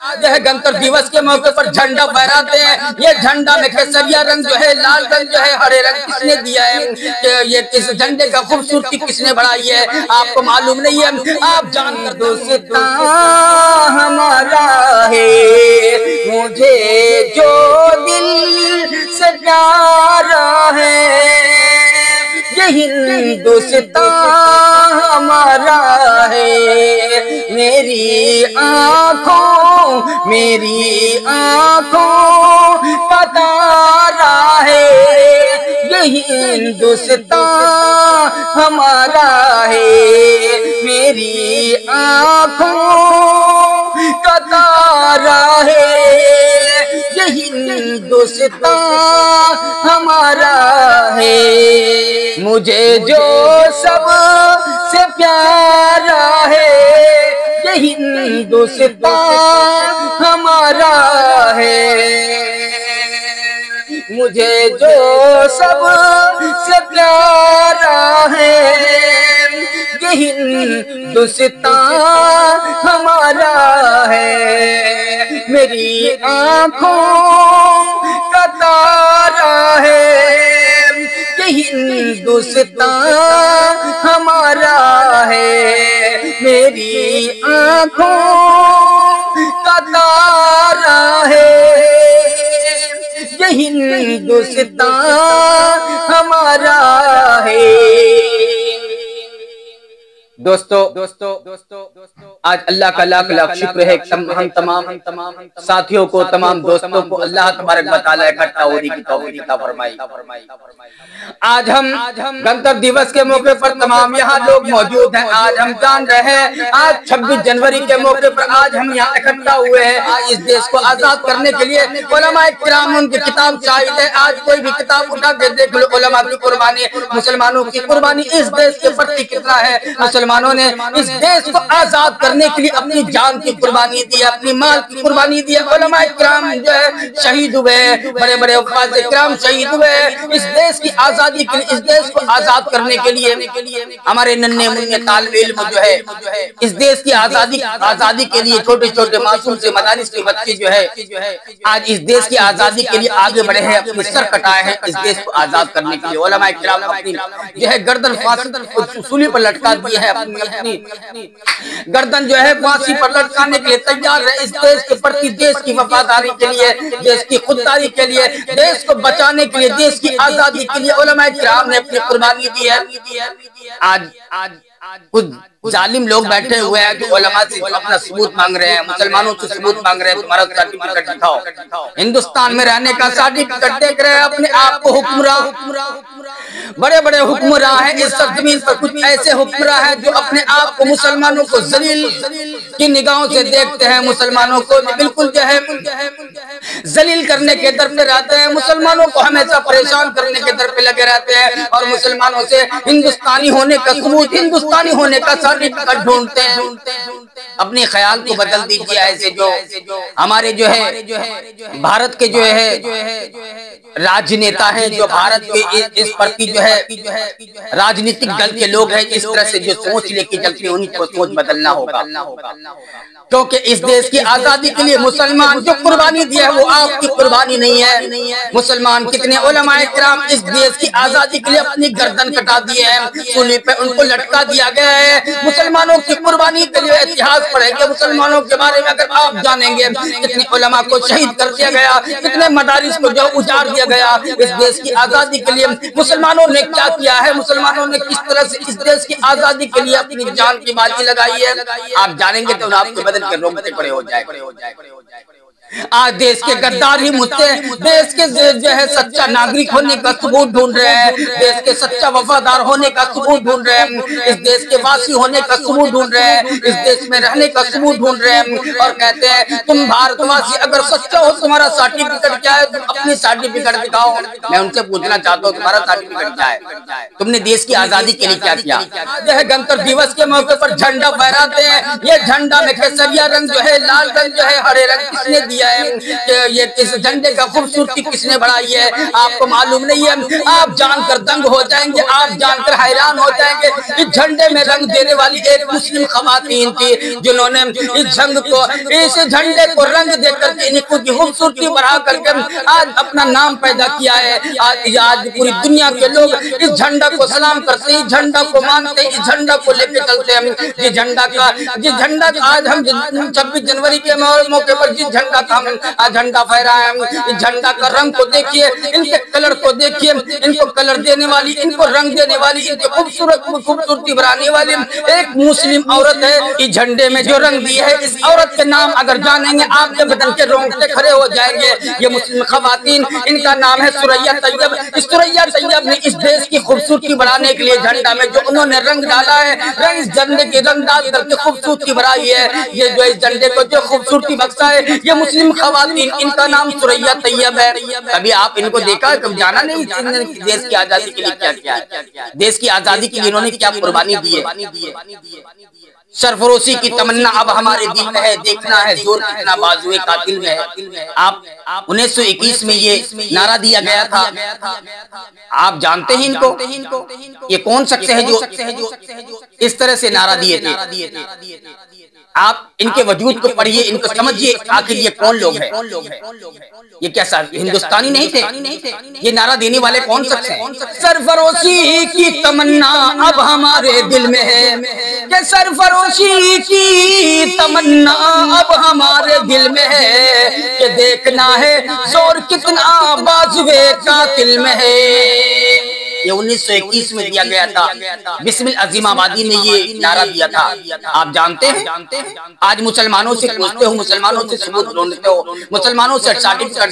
आज है गणतंत्र दिवस के मौके पर झंडा फहराते हैं। ये झंडा में केसरिया रंग जो है, लाल रंग जो है, हरे रंग किसने दिया है? ये किस झंडे का खूबसूरती किसने बढ़ाई है? आपको मालूम नहीं है? आप जानकर हिंदुस्तान हमारा है, मुझे जो दिल से प्यारा है। ये हिंदुस्तान हमारा है, मेरी आँखों का तारा है। ये हिंदुस्तान हमारा है, मेरी आँखों का तारा है। ये हिंदुस्तान हमारा है, मुझे जो सबसे प्यारा है। ये हिंदुस्तान हमारा है, मुझे जो सबसे प्यारा है। ये हिंदुस्तान हमारा है, मेरी आँखों का तारा है। ये हिंदुस्तान हमारा है, मेरी आँखों का तारा है। ये हिंदुस्तान हमारा है। दोस्तों आज अल्लाह का लाख लाख शुक्र है हम तमाम साथियों को, तमाम दोस्तों को अल्लाह तबारक व तआला इकट्ठा होने की तौफीक अता फरमाई। आज हम गणतंत्र दिवस के मौके पर तमाम यहाँ लोग मौजूद हैं। आज हम जान रहे हैं, आज 26 जनवरी के मौके पर आज हम यहाँ इकट्ठा हुए हैं। आज इस देश को आजाद करने के लिए उलमाए किराम उनकी किताब चाहिए है। आज कोई भी किताब उठा के देख लो, उलमा की कुर्बानी, मुसलमानों की कुर्बानी इस देश के प्रति कितना है। मुसलमानों ने इस देश को आजाद करने के लिए अपनी जान की कुर्बानी दी है, अपनी माल की कुर्बानी दी है। उलमाए किराम जो है शहीद हुए, बड़े बड़े उपाध्याय किराम शहीद हुए इस देश की आजादी के लिए, इस देश को आजाद करने के लिए। हमारे नन्हे मुन्ने तालिब इल्म जो है इस देश की आजादी के लिए, छोटे छोटे मासूम से मदारिस के बच्चे जो है आज इस देश की आजादी के लिए आगे बढ़े हैं, अपने सर कटाए हैं इस देश को आजाद करने के लिए। उलमाए किराम अपनी जो है गर्दन फांसी सूली पर लटका दी है, अपनी गर्दन जो है फांसी पर लटकाने के लिए तैयार है इस देश के प्रति, देश की वफादारी के लिए, देश की खुददारी के लिए, देश को बचाने के लिए, देश की आजादी के लिए उलमाए किराम ने अपनी कुर्बानी दी है। आज कुछ जालिम लोग बैठे हुए हैं जो उलमा से अपना सबूत मांग रहे हैं, मुसलमानों से सबूत मांग रहे हैं, तुम्हारा सर्टिफिकेट दिखाओ, हिंदुस्तान में रहने का सर्टिफिकेट देख रहे हैं, अपने आप को हुक्मरान, बड़े बड़े हुक्मरान हैं इस जमीन पर। कुछ ऐसे हुक्मरान हैं जो अपने आप को मुसलमानों को जलील की निगाहों से देखते हैं, मुसलमानों को बिल्कुल जो है जलील करने के दर पे रहते हैं, मुसलमानों को हमेशा परेशान करने के दर पे लगे रहते हैं और मुसलमानों से हिंदुस्तानी होने का सबूत, हिंदुस्तानी होने का सर्टिफिकेट ढूंढते हैं। अपने ख्याल को बदल दीजिए। ऐसे जो हमारे जो है भारत के जो है राजनेता हैं, जो भारत के इस प्रति जो है राजनीतिक दल के लोग हैं, इस तरह से जो सोच लेके चलते हैं, उन्हीं को सोच बदलना होगा। क्योंकि इस देश की आजादी के लिए मुसलमान जो कुर्बानी दी है वो आपकी कुर्बानी नहीं है। मुसलमान कितने उलमाए किराम इस देश की आजादी के लिए अपनी गर्दन कटा दिए हैं, सूली पे उनको लटका दिया गया है। मुसलमानों की कुर्बानी के लिए इतिहास पढ़ेंगे, मुसलमानों के बारे में अगर आप जानेंगे, कितने उलमा को शहीद कर दिया गया, कितने मदारिस को जो उजाड़ दिया गया इस देश की आजादी के लिए। मुसलमानों ने क्या किया है, मुसलमानों ने किस तरह से इस देश की आजादी के लिए अपनी जान की बाजी लगाई है, आप जानेंगे तो आपके बदन के रोंगटे खड़े हो जाए। आज देश के गद्दार ही मुझसे देश के जो है सच्चा नागरिक होने का सबूत ढूंढ रहे हैं, देश के सच्चा वफादार होने का सबूत ढूंढ रहे हैं, इस देश के वासी होने का सबूत ढूंढ रहे हैं, इस देश में रहने का सबूत ढूंढ रहे हैं और कहते हैं तुम भारतवासी अगर सच्चा हो, तुम्हारा सर्टिफिकेट क्या है, तुम अपनी सर्टिफिकेट दिखाओ। मैं उनसे पूछना चाहता हूँ तुम्हारा सर्टिफिकेट क्या है, तुमने देश की आजादी के लिए क्या किया। आज है गणतंत्र दिवस के मौके पर झंडा फहराते हैं। ये झंडा में केसरिया रंग जो है, लाल रंग जो है, हरे रंग किसने दिया दिया है कि ये इस झंडे का खूबसूरती किसने बढ़ाई है, आपको मालूम नहीं है। आप जानकर दंग हो जाएंगे, आप जानकर हैरान हो जाएंगे। इस झंडे में रंग देने वाली एक मुस्लिम खवातीन थी, जिन्होंने इस झंडे को रंग देकर के इनको की खूबसूरती बढ़ा करके आज अपना नाम पैदा किया है। आज पूरी दुनिया के लोग इस झंडा को सलाम करते हैं, इस झंडा को मानते हैं, इस झंडा को लेके चलते हैं। जिस झंडा का आज हम 26 जनवरी के मौके पर जिस झंडा का हम झंडा फहराए हैं, इस झंडा का रंग को देखिए, इनके कलर को देखिए, इनको कलर देने वाली, इनको रंग देने वाली, इनकी खूबसूरती बढ़ाने वाली एक मुस्लिम औरत है। इस झंडे में जो रंग दिए है, इस औरत के नाम अगर जानेंगे आपके बदन के रोंगटे खड़े हो जाएंगे। ये मुस्लिम खवातीन, इनका नाम है सुरैया तैयब। इस सुरैया तैयब ने इस देश की खूबसूरती बढ़ाने के लिए झंडा में जो उन्होंने रंग डाला है, इस झंडे के रंग डाल करके खूबसूरती बढ़ाई है। ये जो इस झंडे को जो खूबसूरती बख्शा है, ये मुस्लिम खवातीन, इनका नाम सुरैया तैयब है। कभी आप इनको देखा, कभी जाना नहीं देश की आजादी के लिए क्या किया है, देश की आजादी के लिए इन्होंने क्या कुर्बानी दी है। सरफरोशी की तमन्ना अब हमारे दिल में है, देखना है जोर कितना बाजुए कातिल में है। आप 1921 में ये नारा दिया गया था, आप जानते हैं इनको, ये कौन शख्स है जो इस तरह से नारा दिए थे। आप इनके वजूद को पढ़िए, इनको समझिए, आखिर ये कौन लोग हैं। ये क्या हिंदुस्तानी नहीं थे, ये नारा देने वाले कौन शख्स हैं। सरफरोशी की तमन्ना अब हमारे दिल में है, कि सरफरोशी की तमन्ना अब हमारे दिल में है, कि देखना है जोर कितना बाजुए कातिल में है। ये 1921 में दिया गया था, बिस्मिल अजीमाबादी ने ये नारा दिया था। आप जानते हैं, आज मुसलमानों से पूछते हो, मुसलमानों से सबूत ढूंढते हो, मुसलमानों से सर्टिफिकेट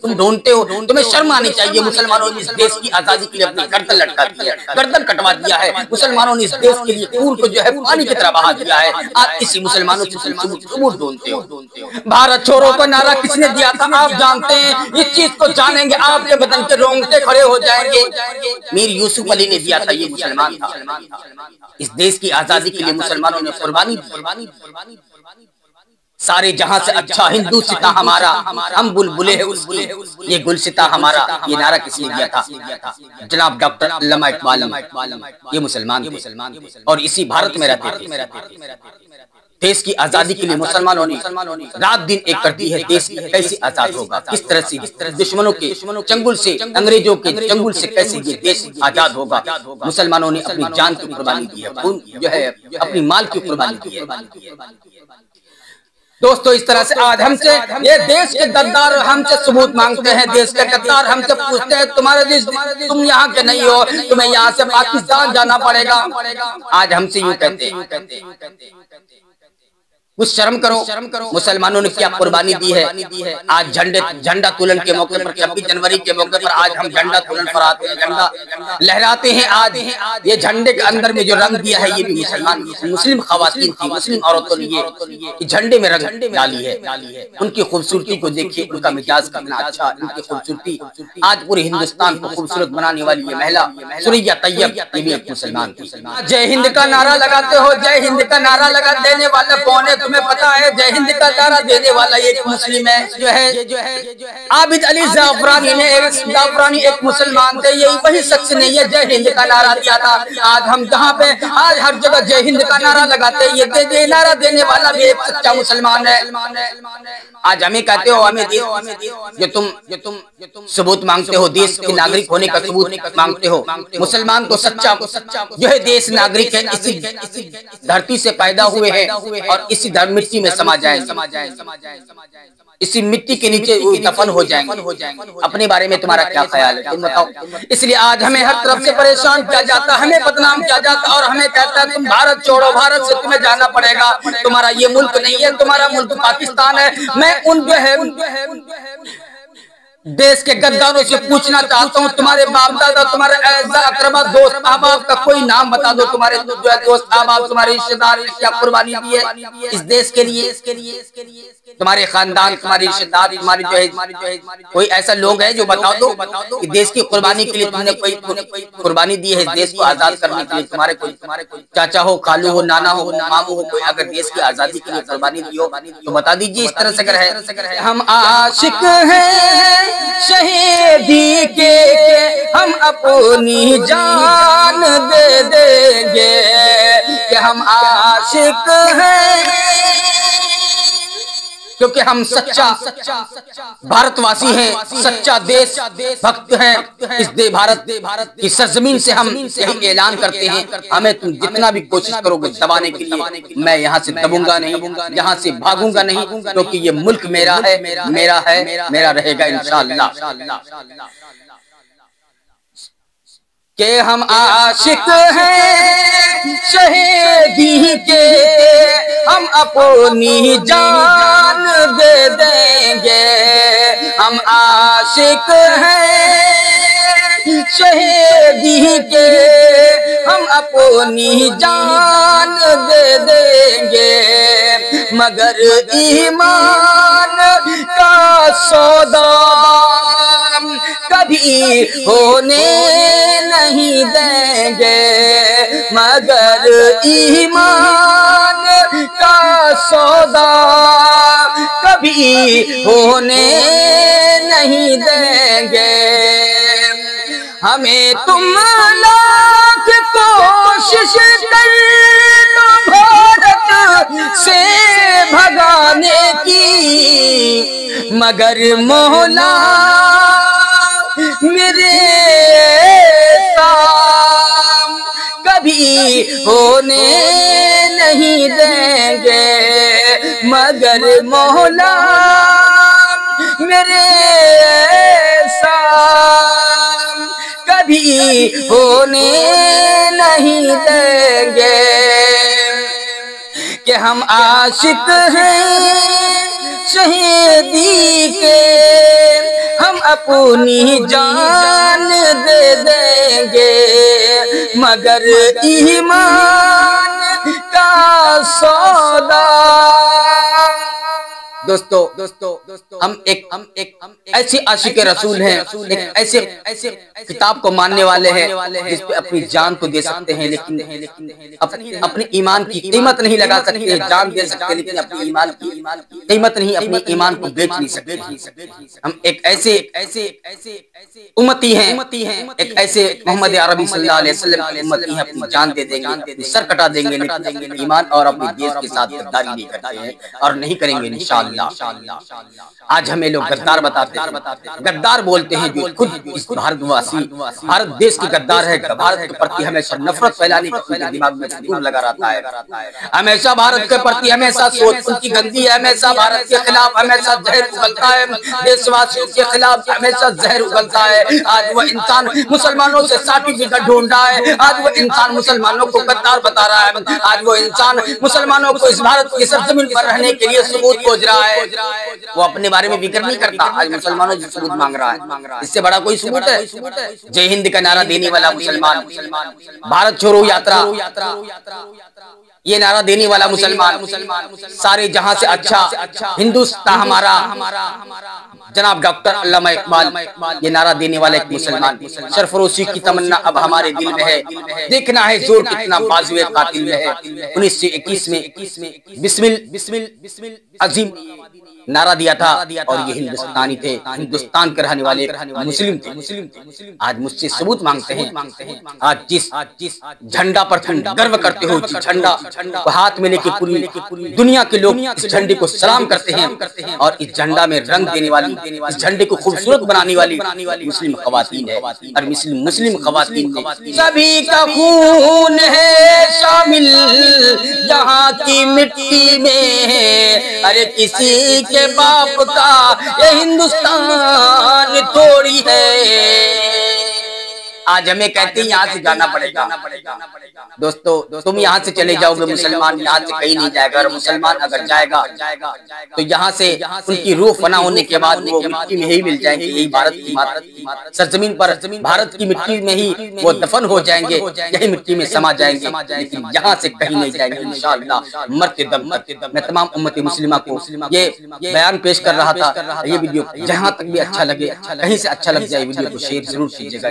तुम ढूंढते हो, तुम्हें शर्म आनी चाहिए। मुसलमानों ने इस देश की आजादी के लिए अपनी गर्दन लटका दी है, गर्दन कटवा दिया है। मुसलमानों ने इस देश के लिए खून को जो है पानी की तरह बहा दिया है। आज किसी मुसलमानों से सबूत ढूंढते हो। भारत छोड़ो का नारा किसने दिया था, आप जानते हैं। इस चीज को जानेंगे, आपके बदन के रोंगटे खड़े हो जाएंगे। मीर यूसुफ अली ने दिया था, ये मुसलमान था। इस देश की आजादी के लिए मुसलमानों ने कुर्बानी दी। सारे जहां से अच्छा हिंदू सिता हमारा, हम बुलबुले हैं उसकी, ये गुलसिता हमारा, ये नारा किसने दिया था। जनाब डॉक्टर अल्लामा इकबाल, ये मुसलमान थे और इसी भारत में रहते थे। देश की आजादी के लिए मुसलमानों ने रात दिन एक करती है। देश कैसे आजाद होगा, किस तरह से दुश्मनों के चंगुल से, अंग्रेजों के चंगुल से कैसे ये देश आजाद होगा। मुसलमानों ने अपनी जान की कुर्बानी दी है, खून जो है अपनी माल की कुर्बानी दी है। दोस्तों, इस तरह से आज हमसे ये देश के गद्दार हमसे सबूत मांगते हैं, देश के गद्दार हमसे पूछते हैं तुम्हारे देश, तुम यहाँ के नहीं हो, तुम्हें यहाँ से पाकिस्तान जाना पड़ेगा। आज हमसे यूं कहते हैं, कुछ शर्म करो। मुसलमानों ने क्या कुर्बानी दी है। आज झंडा तोलन के मौके पर, 26 जनवरी के मौके पर आज हम झंडा तोलन फहराते हैं, झंडा लहराते हैं। आज ये झंडे के अंदर में जो रंग दिया है, ये भी मुस्लिम खवातीन थी, मुस्लिम औरतों ने ये झंडे में रंग डाली है। उनकी खूबसूरती को देखिए, उनका मिजाज कितना अच्छा, उनकी खूबसूरती आज पूरे हिंदुस्तान को खूबसूरत बनाने वाली ये महिला सुरैया तैयब, ये भी एक मुसलमान थी। जय हिंद का नारा लगाते हो, जय हिंद का नारा लगा देने वाले कौन है तुम्हें पता है। जय हिंद का नारा देने वाला एक मुस्लिम है, जो है आबिद अली जाफरानी ने, जाफरानी एक मुसलमान थे, यही वही शख्स ने ये जय हिंद का नारा दिया था। आज हम जहाँ पे आज हर जगह जय हिंद का नारा लगाते हैं, ये नारा देने वाला भी एक सच्चा मुसलमान है। आज हमें कहते हो, हमें जो तुम सबूत मांगते हो, देश के नागरिक होने का सबूत मांगते हो। मुसलमान तो सच्चा जो है देश नागरिक है, इसी धरती से पैदा हुए हैं और इसी मिट्टी में समा जाए, इसी मिट्टी के नीचे दफन हो जाएंगे। अपने बारे में तुम्हारा क्या ख्याल है, तुम बताओ। इसलिए आज हमें हर तरफ से परेशान किया जाता, हमें बदनाम किया जाता और हमें कहता है तुम भारत छोड़ो, भारत से तुम्हें जाना पड़ेगा, तुम्हारा ये मुल्क नहीं है, तुम्हारा मुल्क पाकिस्तान है। मैं देश के गद्दारों से पूछना चाहता हूँ, तुम्हारे बाप दादा, तुम्हारे ऐसा अकरबा, दोस्त अहबाब का कोई नाम बता दो, तुम्हारे जो है दोस्त अहबाब, तुम्हारे रिश्तेदार क्या कुर्बानी दी है इस देश के लिए? तुम्हारे खानदान, तुम्हारे रिश्तेदार, तुम्हारे जो है कोई ऐसा लोग है जो बता दो कि देश की कुर्बानी के लिए तुमने कोई कुर्बानी दी है, देश को आजाद करने के लिए? तुम्हारे कोई चाचा हो, खालू हो, नाना हो, मामू हो, कोई अगर देश की आजादी के लिए कुर्बानी दी हो तो बता दीजिए। इस तरह से अगर है, हम आशिक हैं शहीदी के, हम अपनी जान दे देंगे, कि हम आशिक हैं क्योंकि हम सच्चा भारतवासी हैं, सच्चा देश भक्त हैं। इस भारत की सरजमीन से हम यही ऐलान करते हैं, हमें तुम जितना भी कोशिश करोगे दबाने के लिए, मैं यहाँ से दबूंगा नहीं, यहाँ से भागूंगा नहीं, क्योंकि ये मुल्क मेरा है, मेरा रहेगा इंशाअल्लाह। के हम आशिक हैं शहीदी के, हम अपनी जान दे देंगे, हम आशिक हैं शहीदी के, हम अपनी जान दे देंगे, मगर ईमान का सौदा कभी होने नहीं देंगे, मगर ईमान का सौदा कभी होने नहीं देंगे। हमें तुम लाख कोशिश कर लो भारत से भगाने की, मगर मौला मेरे काम कभी होने नहीं देंगे, मगर मौला मेरे साम कभी होने नहीं देंगे, कि हम आशिक हैं शहीदी के, हम अपनी जान दे देंगे, मगर ईमान का सौदा। दोस्तों हम एक ऐसे आशिक रसूल हैं, एक ऐसे किताब को मानने वाले हैं जिस पे अपनी जान तो दे सकते हैं, लेकिन अपने ईमान की कीमत नहीं लगा सकते। जान दे सकते हैं लेकिन अपने ईमान की कीमत नहीं, अपने ईमान को बेच नहीं सकते। हम एक ऐसे उम्मती हैं, एक ऐसे मोहम्मद अरबी सल्लल्लाहु अलैहि वसल्लम की उम्मती हैं, अपनी जान दे देंगे, अपनी सर कटा देंगे, लेकिन ईमान और अपने देश के साथ गद्दारी नहीं करते हैं और नहीं करेंगे इंशाअल्लाह। आज हमें लोग गद्दार बताते हैं, गद्दार बोलते हैं जो खुद इस भारतवासी भारत देश के गद्दार है। भारत के प्रति हमेशा नफरत फैलाने का उनके दिमाग में फितूर लगा रहता है, हमेशा भारत के प्रति हमेशा सोच उनकी गंदी है, हमेशा भारत के खिलाफ हमेशा जहर उगलता है, देशवासियों के खिलाफ हमेशा जहर उगलता है। आज वह इंसान मुसलमानों से सर्टिफिकेट ढूंढ रहा है, आज वह इंसान मुसलमानों को गद्दार बता रहा है, आज वो इंसान मुसलमानों को इस भारत की सरजमीन पर रहने के लिए सबूत खोज रहा है। वो अपने बारे में फिक्र नहीं करता, आज मुसलमानों से सबूत मांग रहा है। इससे बड़ा कोई सबूत है? जय हिंद का नारा देने वाला मुसलमान, भारत छोड़ो यात्रा ये नारा देने वाला मुसलमान, सारे जहां से अच्छा हिंदुस्तान हमारा, जनाब डॉक्टर अल्लामा इकबाल ये नारा देने वाला एक मुसलमान। सरफरोशी की तमन्ना अब हमारे दिल में है, देखना है जोर कितना बाजुए कातिल में है। 1921 में बिस्मिल अजीम नारा दिया था और ये हिंदुस्तानी थे, हिंदुस्तान के रहने वाले मुस्लिम थे। आज मुझसे सबूत मांगते हैं। आज जिस झंडा पर तुम गर्व करते हो, जिस झंडा को हाथ में लेके पूरी दुनिया के लोग इस झंडे को सलाम करते हैं और इस झंडा में रंग देने वाली, इस झंडे को खूबसूरत बनाने वाली मुस्लिम खवातीन है। और मुस्लिम खवातीन सभी का खून है शामिल यहाँ की मिट्टी में, अरे किसी के बाप का ये हिंदुस्तान थोड़ी है। आज हमें कहते हैं यहाँ से जाना पड़ेगा। दोस्तों तुम यहाँ से चले जाओगे, मुसलमान यहाँ से कहीं नहीं जाएगा। और मुसलमान अगर जाएगा तो यहाँ से उनकी रूह फना होने के बाद वो मिट्टी में ही मिल जाएंगे। यही भारत की सरजमीन पर भारत की मिट्टी में ही वो दफन हो जाएंगे, यही मिट्टी में समा जाएंगे, लेकिन यहाँ से कहीं नहीं जाएंगे इंशाअल्लाह मरते दम तक। मैं तमाम उम्मती मुस्लिमा को ये बयान पेश कर रहा था। ये वीडियो जहाँ तक भी अच्छा लगे, कहीं से अच्छा लग जाए, वीडियो को शेयर जरूर कीजिएगा।